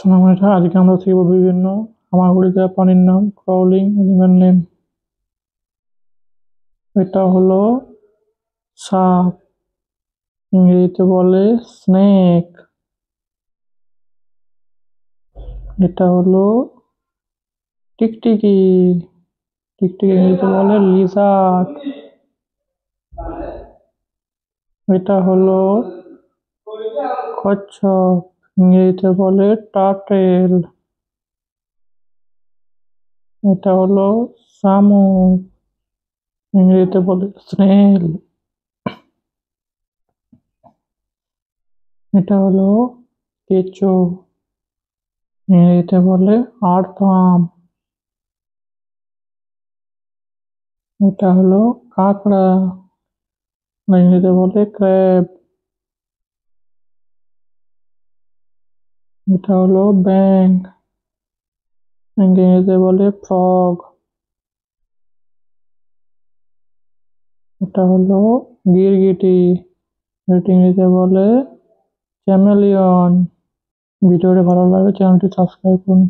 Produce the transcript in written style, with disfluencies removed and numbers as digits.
আসসালামু আলাইকুম। আজকে আমরা শিখব বিভিন্ন হামাগুড়ি দেওয়া প্রাণীর নাম, ক্রাউলিং অ্যানিম্যাল নেম। এটা হলো সাপ, ইংরেজিতে বলে স্নেক। এটা হলো টিকটিকি, টিকটিকি ইংরেজিতে বলে লিজার্ড। এটা হলো কচ্ছপ, ইংরেজিতে বলে টার্টেল। এটা হলো শামুক, ইংরেজিতে বলে স্নেল। এটা হলো কেঁচো, ইংরেজিতে বলে আর্থওয়ার্ম। এটা হলো কাঁকড়া, ইংরেজিতে বলে ক্র্যাব। এটা হলো ব্যাঙ, ইংরেজিতে বলে ফ্রগ। এটা হলো গিরগিটি, এটি ইংরেজিতে বলে চ্যামেলিয়ন। ভিডিওটি ভালো লাগলে চ্যানেলটি সাবস্ক্রাইব করুন।